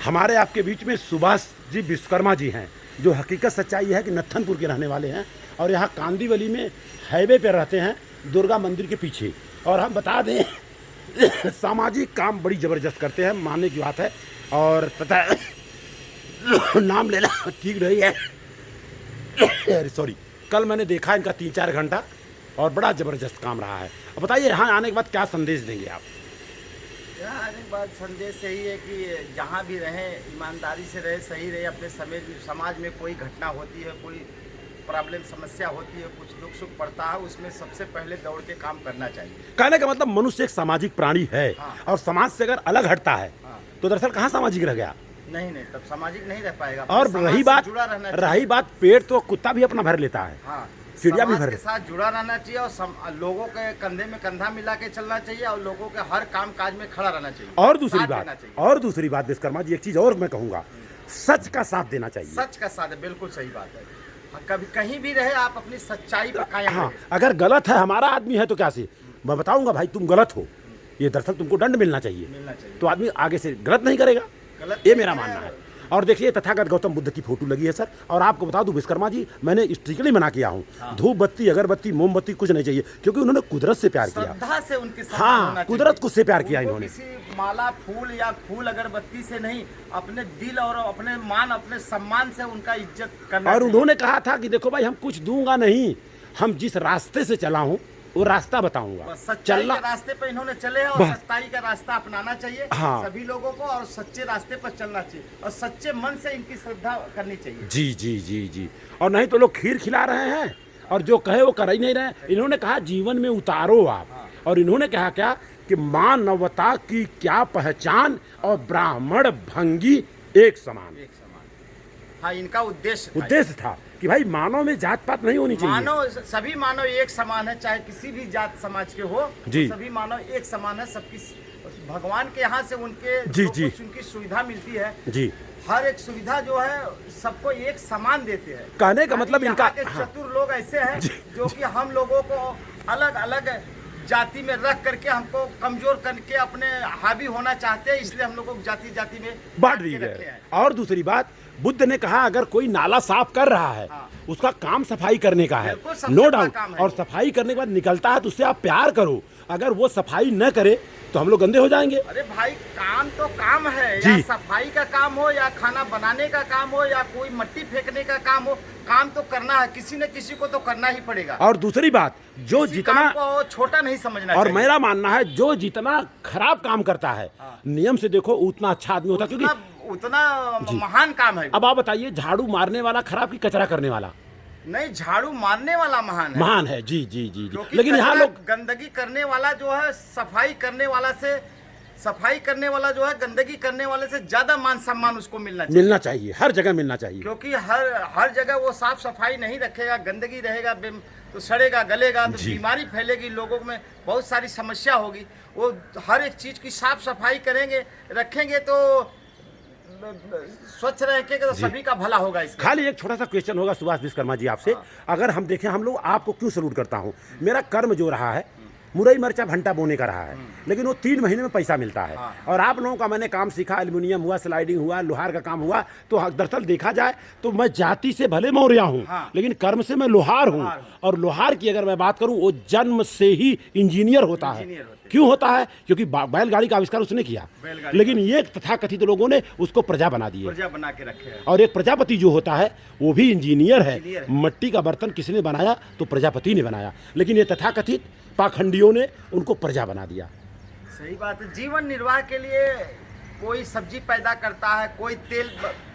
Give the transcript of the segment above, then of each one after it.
हमारे आपके बीच में सुभाष जी विश्वकर्मा जी हैं, जो हकीकत सच्चाई है कि नत्थनपुर के रहने वाले हैं और यहाँ कांदीवली में हाईवे पर रहते हैं, दुर्गा मंदिर के पीछे। और हम बता दें सामाजिक काम बड़ी ज़बरदस्त करते हैं, मानने की बात है। और पता है नाम लेना ठीक नहीं है सॉरी। कल मैंने देखा इनका 3-4 घंटा और बड़ा ज़बरदस्त काम रहा है। अब बताइए यहाँ आने के बाद क्या संदेश देंगे आप? यहाँ आने के बाद संदेश यही है कि जहाँ भी रहें ईमानदारी से रहे, सही रहे। अपने समाज में कोई घटना होती है, कोई प्रॉब्लम समस्या होती है, कुछ दुख सुख पड़ता है, उसमें सबसे पहले दौड़ के काम करना चाहिए। कहने का मतलब मनुष्य एक सामाजिक प्राणी है। हाँ। और समाज से अगर अलग हटता है हाँ। तो दरअसल कहाँ सामाजिक रह गया? नहीं, तब सामाजिक नहीं रह पाएगा। और रही बात पेड़ तो कुत्ता भी अपना भर लेता है। हाँ, चिड़िया भी समाज भर के साथ जुड़ा रहना चाहिए और लोगों के कंधे में कंधा मिला के चलना चाहिए और लोगों के हर काम काज में खड़ा रहना चाहिए। और दूसरी बात विश्वकर्मा जी, एक चीज और मैं कहूँगा, सच का साथ देना चाहिए। सच का साथ है, बिल्कुल सही बात है। कभी कहीं भी रहे आप अपनी सच्चाई पर कायम हाँ, रहे। अगर गलत है, हमारा आदमी है तो क्या से मैं बताऊंगा भाई तुम गलत हो, ये दरअसल तुमको दंड मिलना चाहिए। तो आदमी आगे से गलत नहीं करेगा, ये मेरा मानना है। और देखिए तथागत गौतम बुद्ध की फोटो लगी है सर। और आपको बता दूं विश्वकर्मा जी, मैंने स्ट्रिक्टली मना किया हूँ। हाँ। धूप बत्ती, अगरबत्ती, मोमबत्ती कुछ नहीं चाहिए, क्योंकि उन्होंने कुदरत से प्यार किया। श्रद्धा से उनके साथ हाँ, कुदरत को से प्यार किया इन्होंने। किसी माला फूल या फूल अगरबत्ती से नहीं, अपने दिल और अपने मान, अपने सम्मान से उनका इज्जत करना। और उन्होंने कहा था कि देखो भाई, हम कुछ दूंगा नहीं, हम जिस रास्ते से चला हूँ वो रास्ता बताऊंगा। सच्चाई के रास्ते पर इन्होंने चले और सच्चाई का रास्ता अपनाना चाहिए। हाँ। सभी लोगों को, और सच्चे रास्ते पर चलना चाहिए और सच्चे मन से इनकी श्रद्धा करनी चाहिए। जी जी जी जी। और नहीं तो लोग खीर खिला रहे हैं और जो कहे वो कर ही नहीं रहे। इन्होंने कहा जीवन में उतारो आप। हाँ। और इन्होंने कहा क्या कि मानवता की क्या पहचान और ब्राह्मण भंगी एक समान। हाँ, इनका उद्देश्य था कि भाई मानव में जात पात नहीं होनी चाहिए। सभी मानव एक समान है, चाहे किसी भी जात समाज के हो। जी। तो सभी मानव एक समान है। सबकी भगवान के यहाँ से उनके कुछ उनकी सुविधा मिलती है जी। हर एक सुविधा जो है सबको एक समान देते हैं। कहने का मतलब इनका चतुर लोग ऐसे हैं जो कि हम लोगों को अलग अलग जाति में रख करके हमको कमजोर करके अपने हावी होना चाहते हैं, इसलिए हम लोगों को जाति जाति में बांट दिए गए। और दूसरी बात, बुद्ध ने कहा अगर कोई नाला साफ कर रहा है, हाँ, उसका काम सफाई करने का है, नो डाउट। और सफाई करने के बाद निकलता है तो उससे आप प्यार करो। अगर वो सफाई न करे तो हम लोग गंदे हो जाएंगे। अरे भाई, काम तो काम है, या सफाई का काम हो, या खाना बनाने का काम हो, या कोई मट्टी फेंकने का काम हो, काम तो करना है। किसी न किसी को तो करना ही पड़ेगा। और दूसरी बात, जो जितना को छोटा नहीं समझना और मेरा मानना है जो जितना खराब काम करता है, हाँ, नियम से देखो उतना अच्छा आदमी होता है, क्योंकि उतना महान काम है। अब आप बताइए, झाड़ू मारने वाला खराब कि कचरा करने वाला? नहीं, झाड़ू मारने वाला महान है। जी जी जी जी। लेकिन यहाँ लोग गंदगी करने वाला जो है, सफाई करने वाला जो है, गंदगी करने वाले से ज्यादा मान सम्मान उसको मिलना चाहिए। हर जगह मिलना चाहिए। क्योंकि हर जगह वो साफ सफाई नहीं रखेगा, गंदगी रहेगा तो सड़ेगा गलेगा, तो बीमारी फैलेगी, लोगों में बहुत सारी समस्या होगी। वो हर एक चीज की साफ सफाई करेंगे, रखेंगे तो स्वच्छ रहेंगे तो सभी का भला होगा। इसका खाली एक छोटा सा क्वेश्चन होगा सुभाष विश्वकर्मा जी आपसे। हाँ। अगर हम देखें, हम लोग आपको क्यों सल्यूट करता हूँ, मेरा कर्म जो रहा है मुरई मरचा भंटा बोने का रहा है, लेकिन वो 3 महीने में पैसा मिलता है। हाँ। और आप लोगों का मैंने काम सीखा, एल्युमिनियम हुआ, स्लाइडिंग हुआ, लोहार का काम हुआ। तो दरअसल देखा जाए तो मैं जाति से भले मौर्या हूँ, हाँ, लेकिन कर्म से मैं लोहार हूँ। और लोहार की अगर मैं बात करूँ, वो जन्म से ही इंजीनियर होता है। क्यों होता है? क्योंकि बैलगाड़ी का आविष्कार उसने किया, लेकिन ये तथाकथित लोगों ने उसको प्रजा बना दिए, प्रजा बना के रखे हैं। और एक प्रजापति जो होता है वो भी इंजीनियर है। मट्टी का बर्तन किसने बनाया? तो प्रजापति ने बनाया, लेकिन ये तथाकथित पाखंडियों ने उनको प्रजा बना दिया। सही बात है। जीवन निर्वाह के लिए कोई सब्जी पैदा करता है, कोई तेल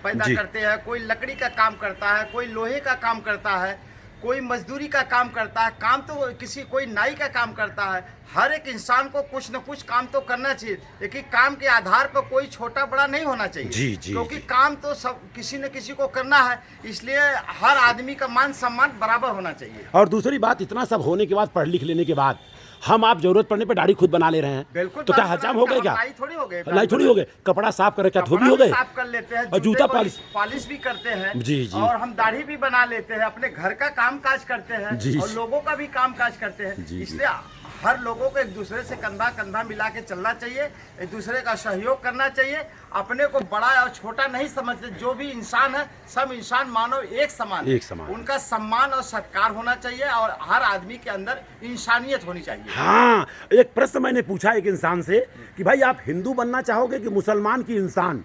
पैदा करते हैं, कोई लकड़ी का काम करता है, कोई लोहे का काम करता है, कोई मजदूरी का काम करता है। काम तो कोई नाई का काम करता है। हर एक इंसान को कुछ न कुछ काम तो करना चाहिए, लेकिन काम के आधार पर कोई छोटा बड़ा नहीं होना चाहिए। जी, जी, क्योंकि काम तो सब किसी न किसी को करना है, इसलिए हर आदमी का मान सम्मान बराबर होना चाहिए। और दूसरी बात, इतना सब होने के बाद, पढ़ लिख लेने के बाद, हम आप जरूरत पड़ने पे दाढ़ी खुद बना ले रहे हैं। बिल्कुल। तो क्या हजाम हो गए? क्या लाई थोड़ी हो गए? कपड़ा साफ करे क्या धोबी हो गए? साफ कर लेते हैं, और जूता पॉलिश भी करते हैं। जी जी। और हम दाढ़ी भी बना लेते हैं, अपने घर का काम काज करते हैं, और लोगों का भी काम काज करते हैं। इसलिए हर लोगों को एक दूसरे से कंधा कंधा मिला के चलना चाहिए, एक दूसरे का सहयोग करना चाहिए। अपने को बड़ा और छोटा नहीं समझते, जो भी इंसान है सब इंसान मानव एक समान है। एक समान। उनका सम्मान और सत्कार होना चाहिए और हर आदमी के अंदर इंसानियत होनी चाहिए। हाँ, एक प्रश्न मैंने पूछा एक इंसान से कि भाई आप हिंदू बनना चाहोगे कि मुसलमान की इंसान?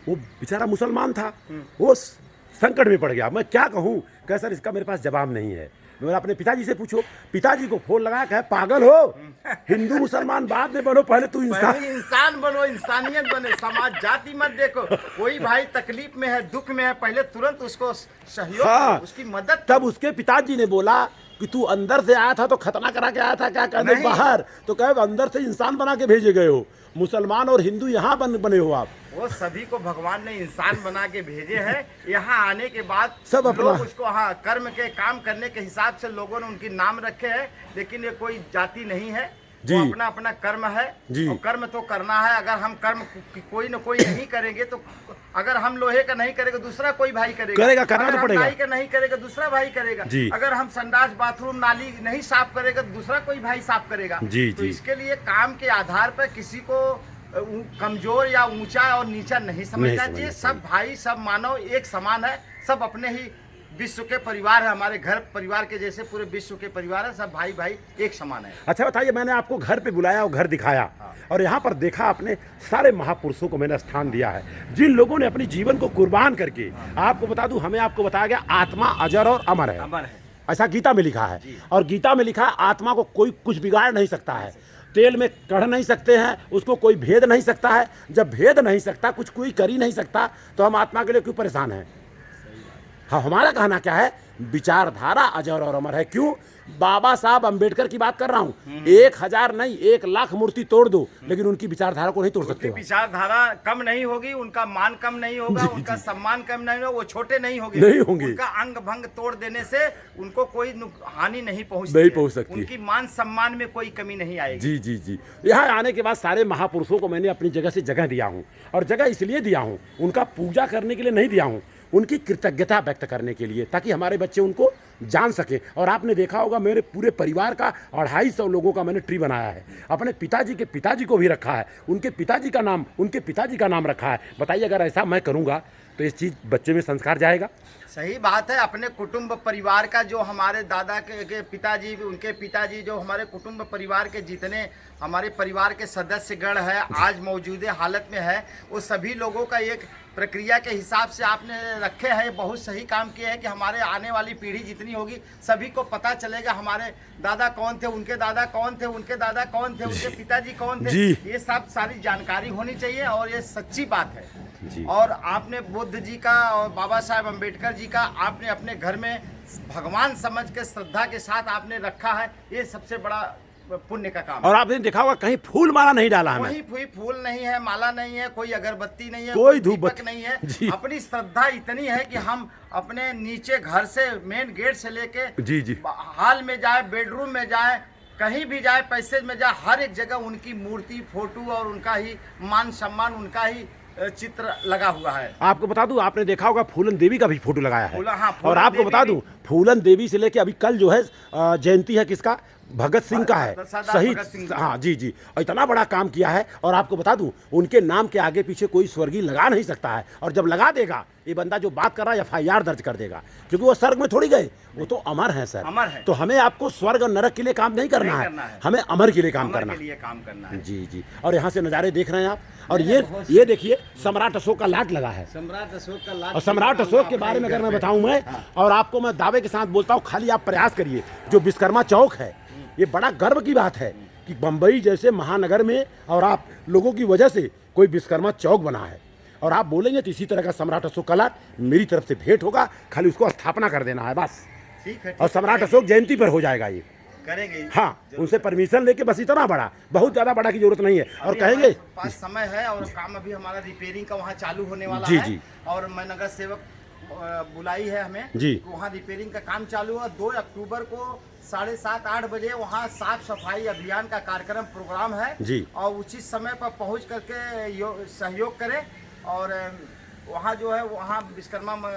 वो बेचारा मुसलमान था, वो संकट में पड़ गया। मैं क्या कहूँ, कह सर इसका मेरे पास जवाब नहीं है। मैं अपने पिताजी से पूछो, पिताजी को फोन लगा, कहे पागल हो, हिंदू मुसलमान बाद में बनो, पहले तू इंसान बनो, इंसानियत बने, समाज जाति मत देखो। कोई भाई तकलीफ में है, दुख में है, पहले तुरंत उसको सहयोग हाँ, उसकी मदद। तब उसके पिताजी ने बोला कि तू अंदर से आया था तो खतना करा के आया था क्या? कहने बाहर तो कहे अंदर से इंसान बना के भेजे गए हो। मुसलमान और हिंदू यहाँ बने हो आप। वो सभी को भगवान ने इंसान बना के भेजे हैं। यहाँ आने के बाद सब अपना लोग उसको हाँ कर्म के काम करने के हिसाब से लोगों ने उनकी नाम रखे हैं, लेकिन ये कोई जाति नहीं है। वो अपना अपना कर्म है और कर्म तो करना है। अगर हम कर्म कोई न कोई नहीं करेंगे तो अगर हम लोहे का नहीं करेंगे दूसरा कोई भाई करेगा, करना तो पड़ेगा। नाई का नहीं करेगा दूसरा भाई करेगा। अगर हम संडास बाथरूम नाली नहीं साफ करेगा दूसरा कोई भाई साफ करेगा। तो इसके लिए काम के आधार पर किसी को कमजोर या ऊंचा और नीचा नहीं समझना चाहिए। सब भाई सब मानव एक समान है, सब अपने ही विश्व के परिवार है। हमारे घर परिवार के जैसे पूरे विश्व के परिवार है, सब भाई भाई एक समान है। अच्छा बताइए, मैंने आपको घर पे बुलाया और घर दिखाया और यहाँ पर देखा आपने सारे महापुरुषों को मैंने स्थान दिया है, जिन लोगों ने अपने जीवन को कुर्बान करके, आपको बता दूं, हमें आपको बताया गया आत्मा अजर और अमर है। ऐसा गीता में लिखा है और गीता में लिखा है आत्मा को कोई कुछ बिगाड़ नहीं सकता है, तेल में कढ़ नहीं सकते हैं, उसको कोई भेद नहीं सकता है। जब भेद नहीं सकता, कुछ कोई कर ही नहीं सकता, तो हम आत्मा के लिए क्यों परेशान हैं? हाँ, हमारा कहना क्या है, विचारधारा अजर और अमर है। क्यों? बाबा साहब अंबेडकर की बात कर रहा हूँ, 1000 नहीं 1,00,000 मूर्ति तोड़ दो, लेकिन उनकी विचारधारा को नहीं तोड़ सकते। विचारधारा कम नहीं होगी, उनका मान कम नहीं होगा, उनका सम्मान कम नहीं होगा, वो छोटे नहीं होंगे, उनका अंग भंग तोड़ देने से उनको कोई हानि नहीं पहुँच सकती, उनकी मान सम्मान में कोई कमी नहीं आएगी। जी। यहाँ आने के बाद सारे महापुरुषों को मैंने अपनी जगह से जगह दिया हूँ, और जगह इसलिए दिया हूँ, उनका पूजा करने के लिए नहीं दिया हूँ, उनकी कृतज्ञता व्यक्त करने के लिए, ताकि हमारे बच्चे उनको जान सके। और आपने देखा होगा मेरे पूरे परिवार का 250 लोगों का मैंने ट्री बनाया है। अपने पिताजी के पिताजी को भी रखा है, उनके पिताजी का नाम रखा है। बताइए, अगर ऐसा मैं करूँगा तो इस चीज़ बच्चे में संस्कार जाएगा। सही बात है। अपने कुटुंब परिवार का जो हमारे दादा के पिताजी, उनके पिताजी, जो हमारे कुटुंब परिवार के जितने हमारे परिवार के सदस्यगण है आज मौजूदा हालत में है, वो सभी लोगों का एक प्रक्रिया के हिसाब से आपने रखे हैं। बहुत सही काम किए हैं कि हमारे आने वाली पीढ़ी जितनी होगी सभी को पता चलेगा हमारे दादा कौन थे, उनके दादा कौन थे, उनके दादा कौन थे, उनके पिताजी कौन थे। ये सब सारी जानकारी होनी चाहिए और ये सच्ची बात है। और आपने बुद्ध जी का और बाबा साहेब अम्बेडकर जी का आपने अपने घर में भगवान समझ के श्रद्धा के साथ आपने रखा है, ये सबसे बड़ा पुण्य का काम। और आपने देखा होगा कहीं फूल माला नहीं डाला है, कोई फूल नहीं है, माला नहीं है, कोई अगरबत्ती नहीं है, कोई धूपबत्ती नहीं है। अपनी श्रद्धा इतनी है कि हम अपने नीचे घर से मेन गेट से लेके हॉल में जाए, बेडरूम में जाए, कहीं भी जाए, पैसेज में जाए, हर एक जगह उनकी मूर्ति, फोटो और उनका ही मान सम्मान, उनका ही चित्र लगा हुआ है। आपको बता दूं, आपने देखा होगा फूलन देवी का भी फोटो लगाया है। और आपको बता दूं, फूलन देवी से लेके अभी कल जो है जयंती है किसका, भगत सिंह का है, शहीद। हाँ जी, और इतना बड़ा काम किया है। और आपको बता दूं, उनके नाम के आगे पीछे कोई स्वर्गीय लगा नहीं सकता है, और जब लगा देगा ये बंदा जो बात कर रहा है FIR दर्ज कर देगा, क्योंकि वो स्वर्ग में थोड़ी गए, वो तो अमर है सर, अमर है। तो हमें आपको स्वर्ग और नरक के लिए काम नहीं करना है, हमें अमर के लिए काम करना है। जी। और यहाँ से नज़ारे देख रहे हैं आप, और ये देखिए सम्राट अशोक का लाट लगा है, सम्राट अशोक का लाट। और सम्राट अशोक के बारे में अगर मैं बताऊं मैं, और आपको मैं दावे के साथ बोलता हूँ, खाली आप प्रयास करिए, जो विश्वकर्मा चौक है, ये बड़ा गर्व की बात है कि बम्बई जैसे महानगर में और आप लोगों की वजह से कोई विश्वकर्मा चौक बना है। और आप बोलेंगे तो इसी तरह का सम्राट अशोक का लाट मेरी तरफ से भेंट होगा, खाली उसको स्थापना कर देना है बस। ठीक है। और सम्राट अशोक जयंती पर हो जाएगा, ये करेंगे। हाँ, उनसे परमिशन लेके, बस इतना बड़ा, बहुत ज्यादा बड़ा की जरूरत नहीं है। और कहेंगे पास समय है और काम अभी हमारा रिपेयरिंग का वहाँ चालू होने वाला है। और मैं नगर सेवक बुलाई है हमें जी, वहाँ रिपेयरिंग का काम चालू है। 2 अक्टूबर को 7:30-8 बजे वहाँ साफ सफाई अभियान का कार्यक्रम प्रोग्राम है जी। और उचित समय पर पहुँच करके सहयोग करें और वहाँ जो है वहाँ विश्वकर्मा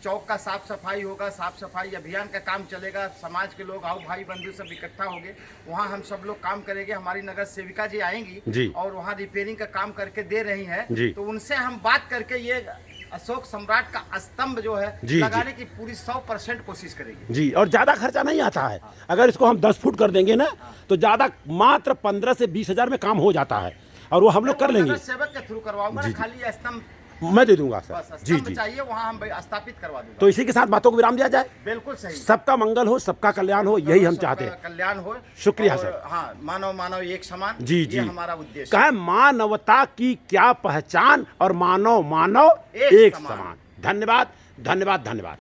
चौक का साफ सफाई होगा, साफ सफाई अभियान का काम चलेगा। समाज के लोग आओ भाई बंधु सब इकट्ठा होंगे, वहाँ हम सब लोग काम करेंगे। हमारी नगर सेविका जी आएंगी जी। और वहाँ रिपेयरिंग का काम करके दे रही हैं, जी। तो उनसे हम बात करके ये अशोक सम्राट का स्तंभ जो है जी, लगाने की पूरी 100% कोशिश करेंगे जी। और ज़्यादा खर्चा नहीं आता है। अगर इसको हम 10 फुट कर देंगे ना तो ज़्यादा मात्र 15 से 20 हज़ार में काम हो जाता है, और वो हम लोग कर लेंगे। नगर सेवक के थ्रू करवाऊंगा ना, खाली ये स्तंभ मैं दे दूंगा सर। बस जी स्तंभ जी। चाहिए, वहाँ हम स्थापित करवा दूंगा। तो इसी के साथ बातों को विराम दिया जाए। बिल्कुल सही। सबका मंगल हो, सबका कल्याण हो, यही हम चाहते हैं। कल्याण हो। शुक्रिया और सर। हाँ, मानव मानव एक समान। जी जी। ये हमारा उद्देश्य कहे मानवता की क्या पहचान, और मानव मानव एक समान। समान। धन्यवाद धन्यवाद धन्यवाद।